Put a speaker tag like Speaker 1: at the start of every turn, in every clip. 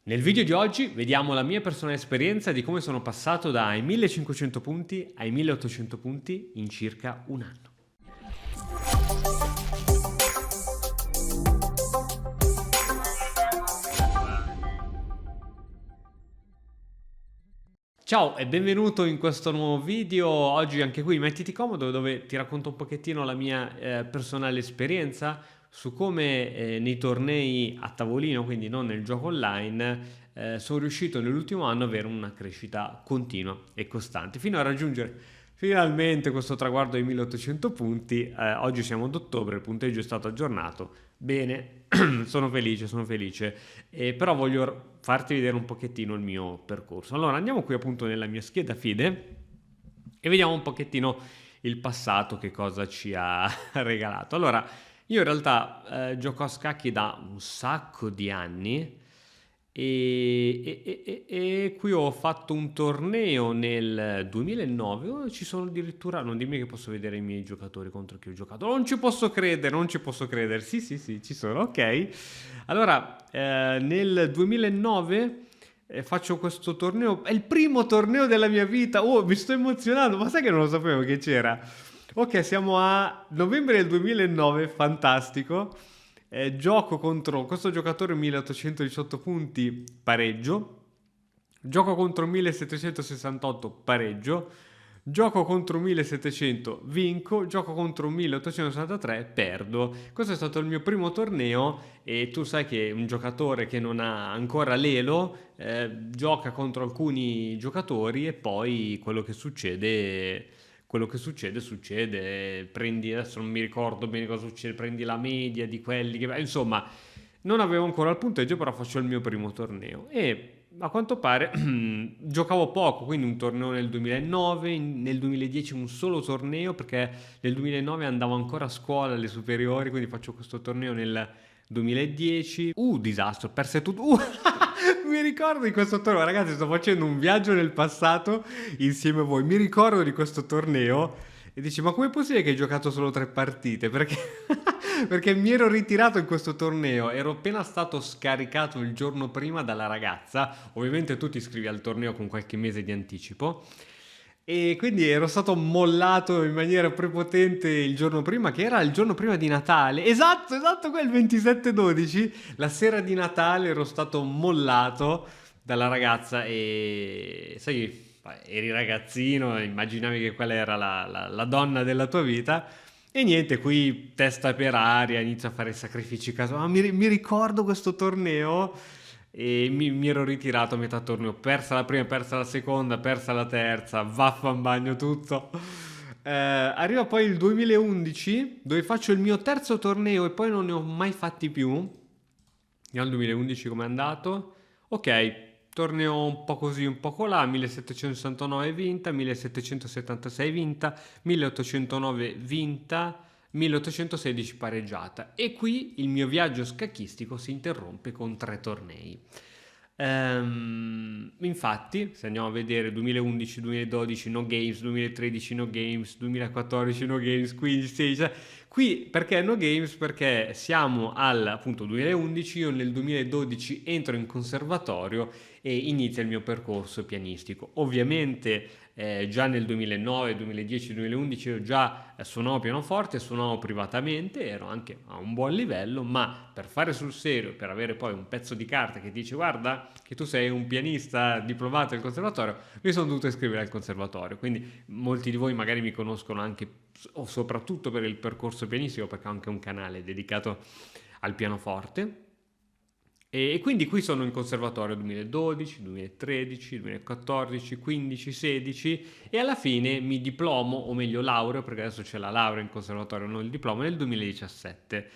Speaker 1: Nel video di oggi vediamo la mia personale esperienza di come sono passato dai 1500 punti ai 1800 punti in circa un anno. Ciao e benvenuto in questo nuovo video. Oggi anche qui mettiti comodo, dove ti racconto un pochettino la mia personale esperienza su come nei tornei a tavolino, quindi non nel gioco online, sono riuscito nell'ultimo anno ad avere una crescita continua e costante fino a raggiungere finalmente questo traguardo di 1800 punti. Oggi siamo ad ottobre, il punteggio è stato aggiornato. Bene, sono felice. Però voglio farti vedere un pochettino il mio percorso. Allora andiamo qui appunto nella mia scheda FIDE e vediamo un pochettino il passato, che cosa ci ha regalato. Allora, io in realtà gioco a scacchi da un sacco di anni e qui ho fatto un torneo nel 2009. Ci sono addirittura, non dimmi che posso vedere i miei giocatori contro chi ho giocato. Non ci posso credere. Sì, ci sono, ok. Allora, nel 2009 faccio questo torneo, è il primo torneo della mia vita. Oh, mi sto emozionando, ma sai che non lo sapevo che c'era? Ok, siamo a novembre del 2009, fantastico. Gioco contro questo giocatore 1818 punti, pareggio. Gioco contro 1768, pareggio. Gioco contro 1700, vinco. Gioco contro 1863, perdo. Questo è stato il mio primo torneo e tu sai che un giocatore che non ha ancora l'elo gioca contro alcuni giocatori e poi succede. Prendi, adesso non mi ricordo bene cosa succede, prendi la media di quelli che... Insomma, non avevo ancora il punteggio, però faccio il mio primo torneo e a quanto pare giocavo poco, quindi un torneo nel 2009, nel 2010 un solo torneo, perché nel 2009 andavo ancora a scuola alle superiori, quindi faccio questo torneo nel 2010. Disastro, perse tutto. Mi ricordo di questo torneo, ragazzi, sto facendo un viaggio nel passato insieme a voi. Mi ricordo di questo torneo e dici, ma com'è possibile che hai giocato solo 3 partite? Perché, perché mi ero ritirato in questo torneo, ero appena stato scaricato il giorno prima dalla ragazza. Ovviamente tu ti iscrivi al torneo con qualche mese di anticipo. E quindi ero stato mollato in maniera prepotente il giorno prima, che era il giorno prima di Natale. Esatto, quel 27/12, la sera di Natale ero stato mollato dalla ragazza e sai, eri ragazzino, immaginavi che quella era la donna della tua vita. E niente, qui testa per aria, inizio a fare sacrifici casuali. Ma mi ricordo questo torneo e mi ero ritirato a metà torneo. Persa la prima, persa la seconda, persa la terza, vaffanbagno tutto. Arriva poi il 2011 dove faccio il mio terzo torneo e poi non ne ho mai fatti più. Vediamo il 2011 com'è andato. Ok, torneo un po' così, un po' colà, 1769 vinta, 1776 vinta, 1809 vinta, 1816 pareggiata. E qui il mio viaggio scacchistico si interrompe con 3 tornei. Infatti, se andiamo a vedere 2011, 2012 no games, 2013 no games, 2014 no games, 15, 16... Qui perché no games? Perché siamo al appunto 2011, io nel 2012 entro in conservatorio e inizia il mio percorso pianistico. Ovviamente già nel 2009, 2010, 2011 io già suonavo pianoforte, suonavo privatamente, ero anche a un buon livello, ma per fare sul serio, per avere poi un pezzo di carta che dice guarda che tu sei un pianista diplomato del conservatorio, mi sono dovuto iscrivere al conservatorio. Quindi molti di voi magari mi conoscono anche o soprattutto per il percorso pianistico, perché ho anche un canale dedicato al pianoforte. E quindi qui sono in conservatorio 2012, 2013, 2014, 15, 16 e alla fine mi diplomo, o meglio laureo, perché adesso c'è la laurea in conservatorio, non il diploma, nel 2017.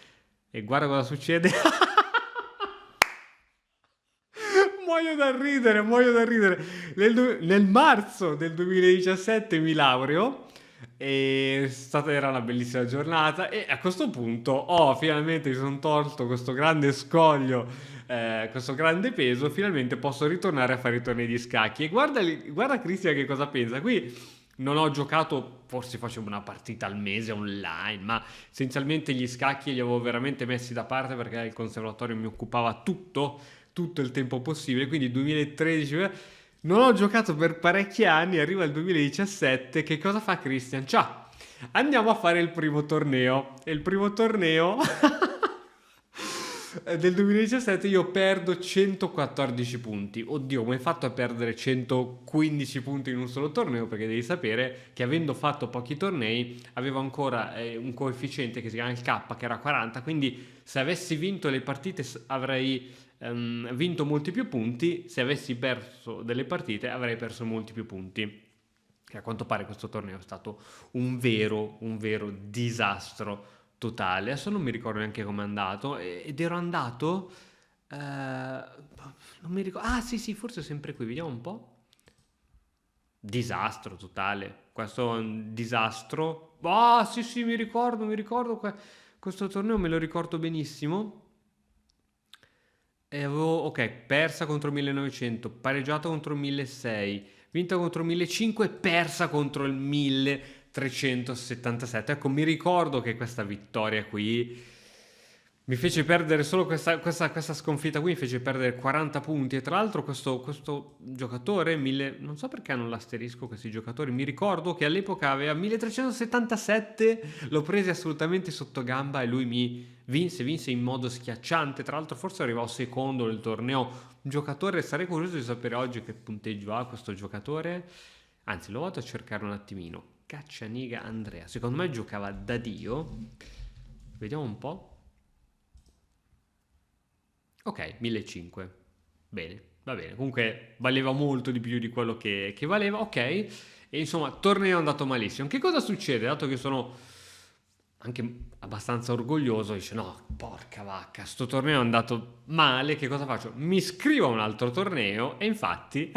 Speaker 1: E guarda cosa succede. Muoio da ridere. Nel marzo del 2017 mi laureo. Era una bellissima giornata e a questo punto finalmente mi sono tolto questo grande scoglio, questo grande peso. Finalmente posso ritornare a fare i tornei di scacchi e guarda Cristian che cosa pensa. Qui non ho giocato, forse facevo una partita al mese online, ma essenzialmente gli scacchi li avevo veramente messi da parte perché il conservatorio mi occupava tutto il tempo possibile, quindi 2013, non ho giocato per parecchi anni, arriva il 2017, che cosa fa Christian? Ciao, andiamo a fare il primo torneo, e il primo torneo del 2017 io perdo 114 punti. Oddio, come hai fatto a perdere 115 punti in un solo torneo? Perché devi sapere che avendo fatto pochi tornei avevo ancora un coefficiente che si chiama il K, che era 40, quindi se avessi vinto le partite avrei vinto molti più punti, se avessi perso delle partite avrei perso molti più punti. Che a quanto pare questo torneo è stato un vero disastro totale. Adesso non mi ricordo neanche com'è andato. Ed ero andato. Non mi ricordo. Ah, sì, sì, forse è sempre qui. Vediamo un po'. Disastro totale. Questo è un disastro. Ah, sì, sì, mi ricordo, mi ricordo. Questo torneo me lo ricordo benissimo. E avevo, ok, persa contro 1900, pareggiata contro 1600, vinta contro 1500 e persa contro il 1377. Ecco, mi ricordo che questa vittoria qui mi fece perdere solo questa sconfitta qui, mi fece perdere 40 punti. E tra l'altro questo giocatore, non so perché hanno l'asterisco questi giocatori, mi ricordo che all'epoca aveva 1377, l'ho preso assolutamente sotto gamba e lui mi vinse in modo schiacciante. Tra l'altro forse arrivò secondo nel torneo. Un giocatore, sarei curioso di sapere oggi che punteggio ha questo giocatore. Anzi, lo vado a cercare un attimino. Caccianiga Andrea, secondo me giocava da Dio. Vediamo un po'. Ok, 1500. Bene, va bene. Comunque valeva molto di più di quello che valeva. Ok. E insomma, torneo è andato malissimo. Che cosa succede? Dato che sono anche abbastanza orgoglioso, dice no, porca vacca, sto torneo è andato male, che cosa faccio? Mi iscrivo a un altro torneo e infatti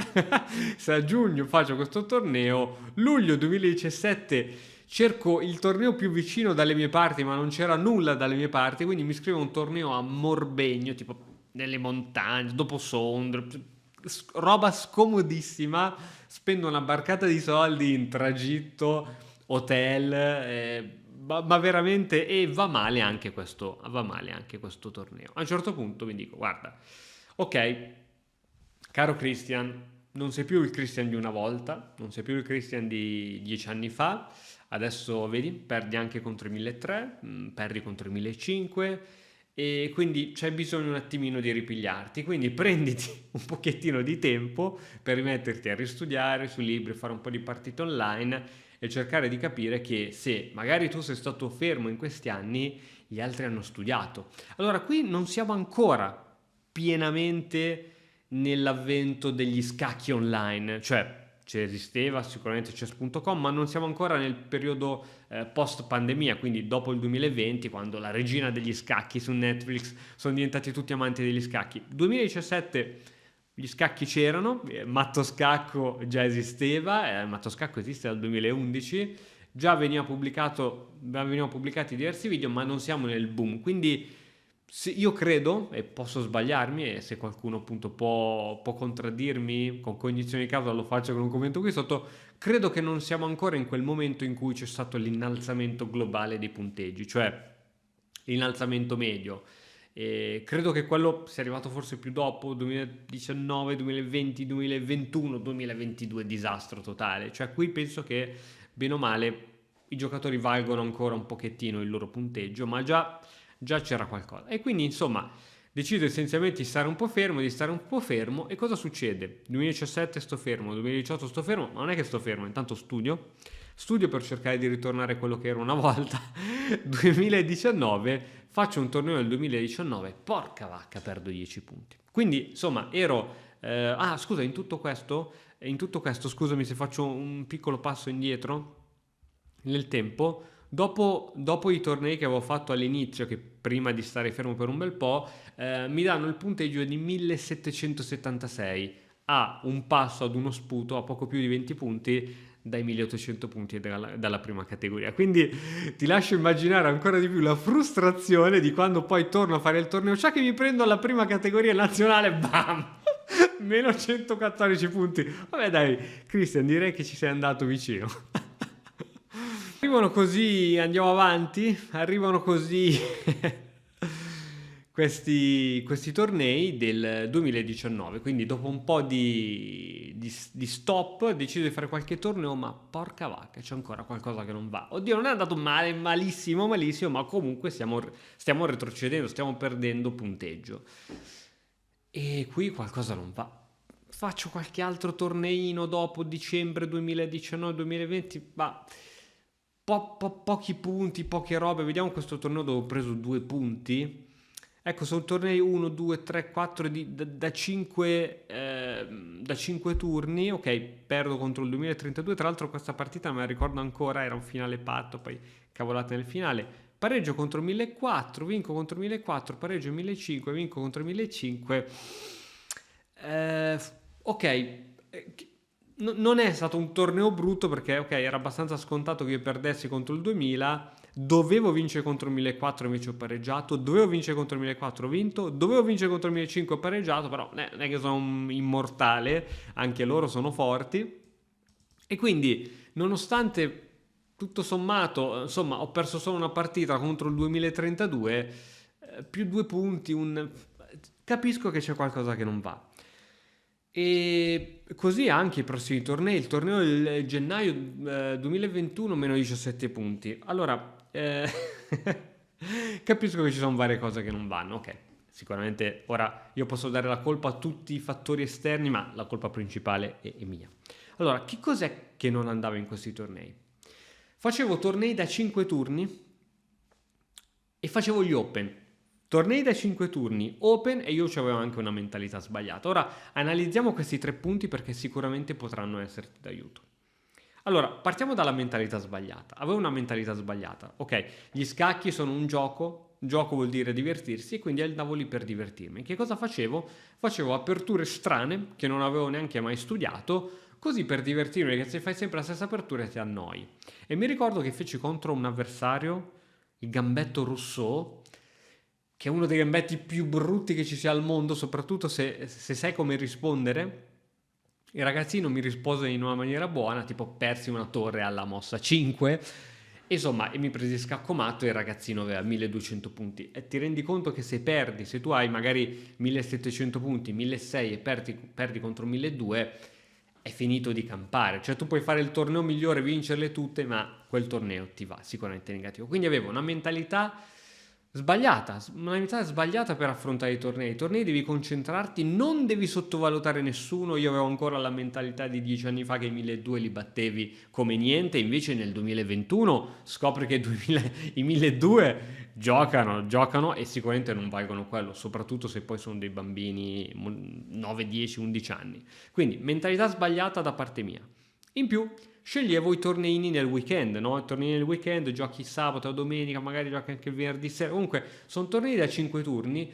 Speaker 1: se a giugno faccio questo torneo, luglio 2017 cerco il torneo più vicino dalle mie parti, ma non c'era nulla dalle mie parti, quindi mi iscrivo a un torneo a Morbegno, tipo nelle montagne, dopo Sondrio, roba scomodissima, spendo una barcata di soldi in tragitto, hotel, ma veramente, e va male anche questo torneo. A un certo punto mi dico, guarda, ok, caro Christian, non sei più il Christian di una volta, non sei più il Christian di 10 anni fa, adesso vedi, perdi anche contro i 1300, perdi contro i 1500 e quindi c'è bisogno un attimino di ripigliarti, quindi prenditi un pochettino di tempo per rimetterti a ristudiare sui libri, fare un po' di partite online e cercare di capire che se magari tu sei stato fermo in questi anni, gli altri hanno studiato. Allora qui non siamo ancora pienamente nell'avvento degli scacchi online, cioè esisteva sicuramente chess.com, ma non siamo ancora nel periodo post pandemia, quindi dopo il 2020, quando la regina degli scacchi su Netflix sono diventati tutti amanti degli scacchi. 2017 gli scacchi c'erano, Matto Scacco già esisteva, Matto Scacco esiste dal 2011, già venivano pubblicati diversi video, ma non siamo nel boom, quindi io credo, e posso sbagliarmi, e se qualcuno appunto può contraddirmi con cognizione di causa lo faccio con un commento qui sotto, credo che non siamo ancora in quel momento in cui c'è stato l'innalzamento globale dei punteggi, cioè l'innalzamento medio. E credo che quello sia arrivato forse più dopo, 2019, 2020, 2021, 2022, disastro totale. Cioè qui penso che, bene o male, i giocatori valgono ancora un pochettino il loro punteggio, ma già c'era qualcosa. E quindi, insomma, decido essenzialmente di stare un po' fermo, e cosa succede? 2017 sto fermo, 2018 sto fermo, ma non è che sto fermo, intanto studio per cercare di ritornare a quello che ero una volta. 2019 faccio un torneo nel 2019, porca vacca, perdo 10 punti. Quindi, insomma, ero scusa, in tutto questo, scusami se faccio un piccolo passo indietro nel tempo. Dopo i tornei che avevo fatto all'inizio, che prima di stare fermo per un bel po', mi danno il punteggio di 1776, a un passo ad uno sputo, a poco più di 20 punti dai 1800 punti dalla prima categoria. Quindi ti lascio immaginare ancora di più la frustrazione di quando poi torno a fare il torneo, già che mi prendo alla prima categoria nazionale, bam! Meno 114 punti. Vabbè dai, Christian, direi che ci sei andato vicino. Arrivano così, andiamo avanti, arrivano così questi tornei del 2019. Quindi dopo un po' di stop ho deciso di fare qualche torneo, ma porca vacca, c'è ancora qualcosa che non va. Oddio, non è andato male, malissimo, malissimo, ma comunque stiamo retrocedendo, stiamo perdendo punteggio. E qui qualcosa non va. Faccio qualche altro torneino dopo dicembre 2019-2020, ma pochi punti, poche robe. Vediamo questo torneo dove ho preso 2 punti. Ecco, sono tornei 1, 2, 3, 4 da 5 turni. Ok, perdo contro il 2032. Tra l'altro questa partita me la ricordo ancora, era un finale patto, poi cavolate nel finale. Pareggio contro 1400, vinco contro 1400, pareggio 1500, vinco contro 1500. Ok, non è stato un torneo brutto perché ok, era abbastanza scontato che io perdessi contro il 2000. Dovevo vincere contro il 1400, invece ho pareggiato. Dovevo vincere contro il 1400, ho vinto. Dovevo vincere contro il 1500, ho pareggiato. Però non è che sono un immortale, anche loro sono forti. E quindi, nonostante tutto sommato, insomma, ho perso solo una partita contro il 2032, più 2 punti, capisco che c'è qualcosa che non va. E così anche i prossimi tornei. Il torneo del gennaio 2021 meno 17 punti. Allora, capisco che ci sono varie cose che non vanno. Ok, sicuramente ora io posso dare la colpa a tutti i fattori esterni, ma la colpa principale è mia. Allora, che cos'è che non andava in questi tornei? Facevo tornei da 5 turni e facevo gli open. Tornei da 5 turni, open, e io avevo anche una mentalità sbagliata. Ora analizziamo questi 3 punti perché sicuramente potranno esserti d'aiuto. Allora, partiamo dalla mentalità sbagliata. Avevo una mentalità sbagliata. Ok, gli scacchi sono un gioco vuol dire divertirsi, e quindi andavo lì per divertirmi. Che cosa facevo? Facevo aperture strane che non avevo neanche mai studiato, così per divertirmi, perché se fai sempre la stessa apertura ti annoi. E mi ricordo che feci contro un avversario, il gambetto Rousseau, che è uno dei gambetti più brutti che ci sia al mondo, soprattutto se sai come rispondere. Il ragazzino mi rispose in una maniera buona, tipo persi una torre alla mossa 5, insomma, e mi presi scacco matto e il ragazzino aveva 1200 punti. E ti rendi conto che se tu hai magari 1700 punti, 1600 e perdi contro 1200, è finito di campare. Cioè tu puoi fare il torneo migliore, vincerle tutte, ma quel torneo ti va sicuramente negativo. Quindi avevo una mentalità sbagliata per affrontare i tornei. I tornei devi concentrarti, non devi sottovalutare nessuno. Io avevo ancora la mentalità di 10 anni fa che i 1200 li battevi come niente, invece nel 2021 scopri che i 1200 giocano e sicuramente non valgono quello, soprattutto se poi sono dei bambini 9, 10, 11 anni. Quindi mentalità sbagliata da parte mia. In più sceglievo i torneini nel weekend, no? I torneini nel weekend, giochi sabato o domenica, magari giochi anche il venerdì sera. Comunque sono tornei da 5 turni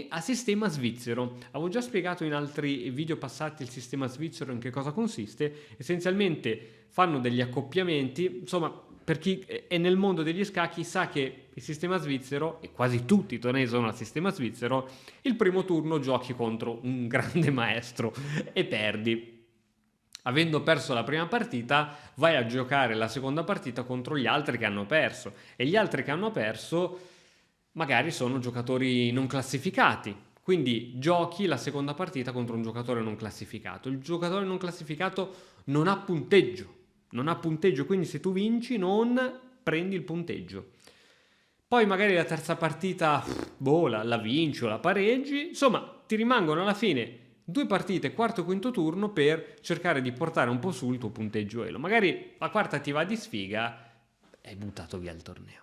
Speaker 1: a sistema svizzero. Avevo già spiegato in altri video passati il sistema svizzero in che cosa consiste. Essenzialmente fanno degli accoppiamenti, insomma, per chi è nel mondo degli scacchi sa che il sistema svizzero, e quasi tutti i tornei sono al sistema svizzero, il primo turno giochi contro un grande maestro e perdi. Avendo perso la prima partita, vai a giocare la seconda partita contro gli altri che hanno perso. E gli altri che hanno perso magari sono giocatori non classificati. Quindi giochi la seconda partita contro un giocatore non classificato. Il giocatore non classificato non ha punteggio. Non ha punteggio, quindi se tu vinci non prendi il punteggio. Poi magari la terza partita, la vinci o la pareggi. Insomma, ti rimangono alla fine 2 partite, quarto e quinto turno, per cercare di portare un po' su il tuo punteggio elo. Magari la quarta ti va di sfiga e hai buttato via il torneo.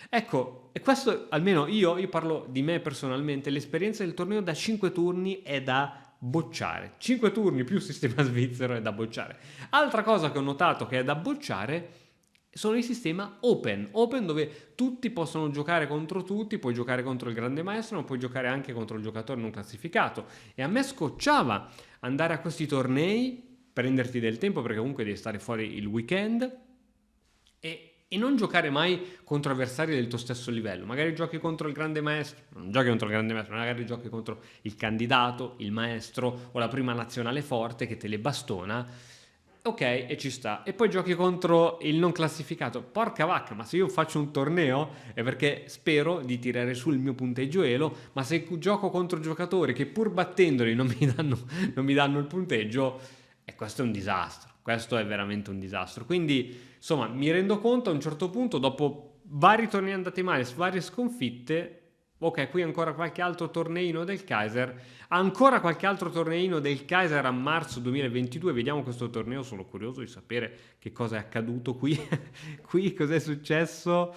Speaker 1: Ecco, e questo almeno io parlo di me personalmente, l'esperienza del torneo da 5 turni è da bocciare. 5 turni più sistema svizzero è da bocciare. Altra cosa che ho notato che è da bocciare sono il sistema open dove tutti possono giocare contro tutti, puoi giocare contro il grande maestro, ma puoi giocare anche contro il giocatore non classificato. E a me scocciava andare a questi tornei, prenderti del tempo perché comunque devi stare fuori il weekend e non giocare mai contro avversari del tuo stesso livello. Magari giochi contro il grande maestro, non giochi contro il grande maestro, magari giochi contro il candidato, il maestro o la prima nazionale forte che te le bastona. Ok, e ci sta. E poi giochi contro il non classificato. Porca vacca, ma se io faccio un torneo è perché spero di tirare su il mio punteggio elo, ma se gioco contro giocatori che pur battendoli non mi danno il punteggio, e questo è un disastro. Questo è veramente un disastro. Quindi, insomma, mi rendo conto a un certo punto, dopo vari tornei andati male, varie sconfitte, ok, qui ancora qualche altro torneino del Kaiser. Ancora qualche altro torneino del Kaiser a marzo 2022. Vediamo questo torneo, sono curioso di sapere che cosa è accaduto qui. Qui cos'è successo?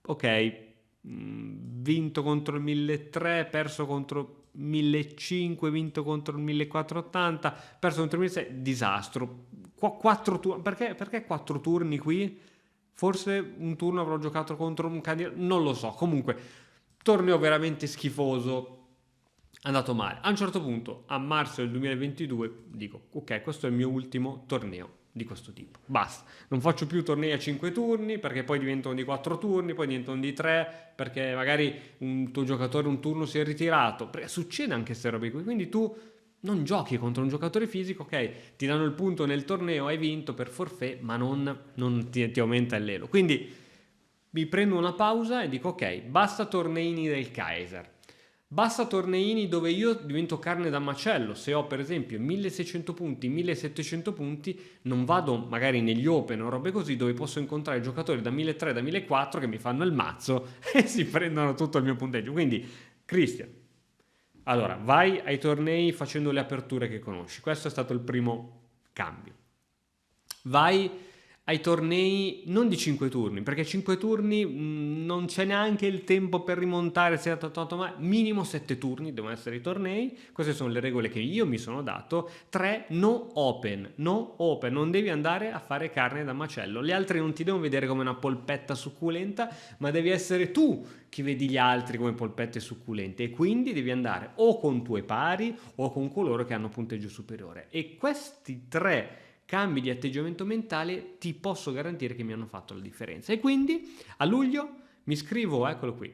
Speaker 1: Ok, vinto contro il 1300, perso contro 1500, vinto contro il 1480, perso contro il 1600, disastro. Quattro turni, perché 4 turni qui? Forse un turno avrò giocato contro un candidato, non lo so. Comunque, torneo veramente schifoso, andato male. A un certo punto, a marzo del 2022, dico, ok, questo è il mio ultimo torneo di questo tipo. Basta, non faccio più tornei a 5 turni perché poi diventano di 4 turni, poi diventano di 3 perché magari un tuo giocatore un turno si è ritirato. Perché succede anche queste robe qui, quindi tu non giochi contro un giocatore fisico, ok, ti danno il punto nel torneo, hai vinto per forfait, ma non ti aumenta il elo. Quindi mi prendo una pausa e dico ok, basta torneini del Kaiser, basta torneini dove io divento carne da macello. Se ho per esempio 1600 punti, 1700 punti, non vado magari negli open o robe così dove posso incontrare giocatori da 1300, da 1400 che mi fanno il mazzo e si prendono tutto il mio punteggio. Quindi, Cristian, allora vai ai tornei facendo le aperture che conosci. Questo è stato il primo cambio. Vai ai tornei non di 5 turni, perché 5 turni non c'è neanche il tempo per rimontare, se è tanto, ma minimo 7 turni devono essere i tornei. Queste sono le regole che io mi sono dato. 3 no open, non devi andare a fare carne da macello. Gli altri non ti devono vedere come una polpetta succulenta, ma devi essere tu che vedi gli altri come polpette succulente, e quindi devi andare o con tuoi pari o con coloro che hanno punteggio superiore. E questi 3 cambi di atteggiamento mentale ti posso garantire che mi hanno fatto la differenza. E quindi a luglio mi iscrivo, eccolo qui,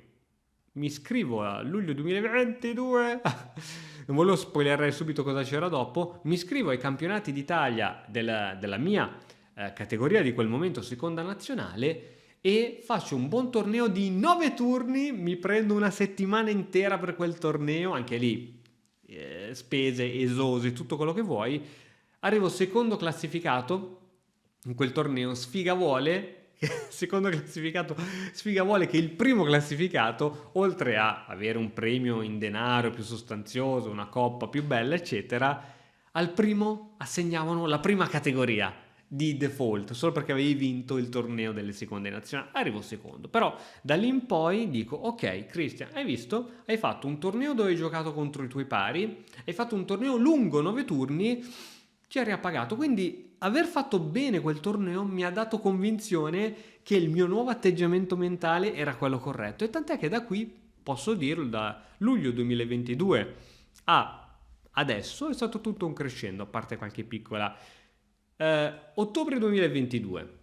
Speaker 1: mi iscrivo a luglio 2022, non volevo spoilerare subito cosa c'era dopo, mi iscrivo ai campionati d'Italia della mia categoria di quel momento, seconda nazionale, e faccio un buon torneo di 9 turni, mi prendo una settimana intera per quel torneo, anche lì spese, esosi, tutto quello che vuoi. Arrivo secondo classificato in quel torneo, sfiga vuole, secondo classificato, sfiga vuole che il primo classificato, oltre a avere un premio in denaro più sostanzioso, una coppa più bella, eccetera, al primo assegnavano la prima categoria di default, solo perché avevi vinto il torneo delle seconde nazionali. Arrivo secondo, però da lì in poi dico, ok Cristian, hai visto? Hai fatto un torneo dove hai giocato contro i tuoi pari, hai fatto un torneo lungo, 9 turni, ci ha riappagato, quindi aver fatto bene quel torneo mi ha dato convinzione che il mio nuovo atteggiamento mentale era quello corretto, e tant'è che da qui posso dirlo, da luglio 2022 a adesso è stato tutto un crescendo, a parte qualche piccola ottobre 2022,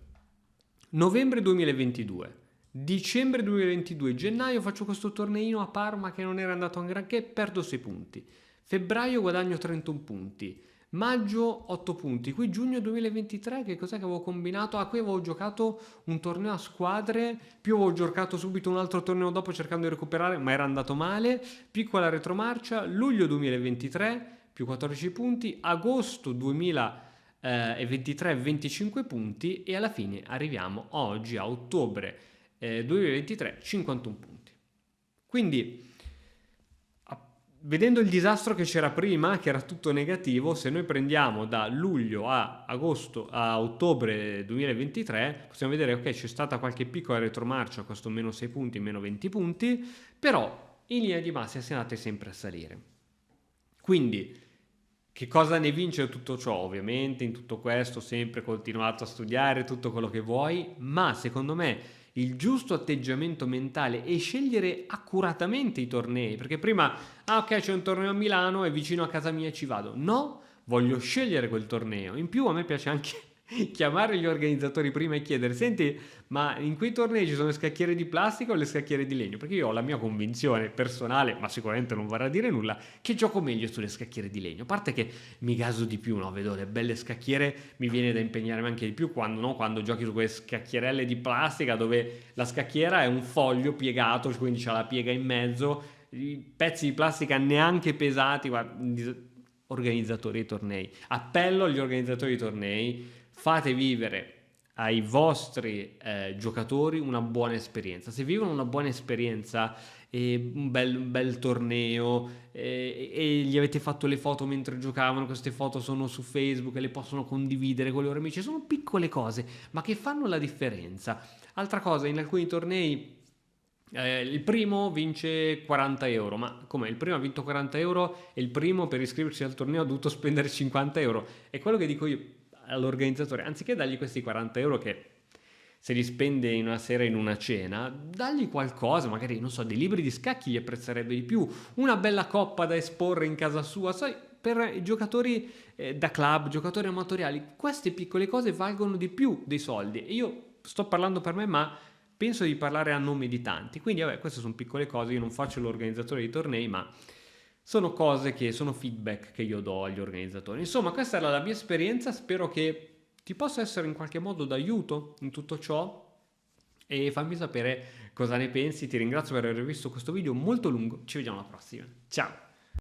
Speaker 1: novembre 2022, dicembre 2022, gennaio faccio questo torneino a Parma che non era andato a granché, perdo 6 punti, febbraio guadagno 31 punti, maggio 8 punti, qui giugno 2023 che cos'è che avevo combinato? Qui avevo giocato un torneo a squadre, più avevo giocato subito un altro torneo dopo cercando di recuperare, ma era andato male, piccola retromarcia, luglio 2023 più 14 punti, agosto 2023 25 punti, e alla fine arriviamo oggi a ottobre 2023 51 punti. Quindi vedendo il disastro che c'era prima, che era tutto negativo, se noi prendiamo da luglio a agosto a ottobre 2023, possiamo vedere ok, c'è stata qualche piccola retromarcia, questo meno 6 punti, meno 20 punti, però in linea di massima si è andate sempre a salire. Quindi che cosa ne vince tutto ciò? Ovviamente in tutto questo sempre continuato a studiare tutto quello che vuoi, ma secondo me il giusto atteggiamento mentale e scegliere accuratamente i tornei, perché prima, ok, c'è un torneo a Milano, è vicino a casa mia e ci vado. No, voglio scegliere quel torneo. In più a me piace anche chiamare gli organizzatori prima e chiedere: senti, ma in quei tornei ci sono le scacchiere di plastica o le scacchiere di legno? Perché io ho la mia convinzione personale, ma sicuramente non vorrà dire nulla, che gioco meglio sulle scacchiere di legno. A parte che mi gaso di più, no? Vedo le belle scacchiere, mi viene da impegnarmi anche di più quando, no? Quando giochi su quelle scacchierelle di plastica dove la scacchiera è un foglio piegato, quindi c'ha la piega in mezzo, i pezzi di plastica neanche pesati. Guarda, organizzatori di tornei. Appello agli organizzatori di tornei: fate vivere ai vostri giocatori una buona esperienza. Se vivono una buona esperienza e un bel torneo e gli avete fatto le foto mentre giocavano, queste foto sono su Facebook e le possono condividere con i loro amici, sono piccole cose ma che fanno la differenza. Altra cosa, in alcuni tornei il primo vince 40 euro, ma come? Il primo ha vinto 40 euro e il primo per iscriversi al torneo ha dovuto spendere 50 euro. È quello che dico io all'organizzatore: anziché dargli questi 40 euro che se li spende in una sera in una cena, dagli qualcosa, magari non so, dei libri di scacchi gli apprezzerebbe di più, una bella coppa da esporre in casa sua, sai, per i giocatori da club, giocatori amatoriali, queste piccole cose valgono di più dei soldi. E io sto parlando per me, ma penso di parlare a nome di tanti. Quindi, vabbè, queste sono piccole cose. Io non faccio l'organizzatore di tornei, ma sono cose che sono feedback che io do agli organizzatori. Insomma, questa era la mia esperienza. Spero che ti possa essere in qualche modo d'aiuto in tutto ciò. E fammi sapere cosa ne pensi. Ti ringrazio per aver visto questo video molto lungo. Ci vediamo alla prossima. Ciao!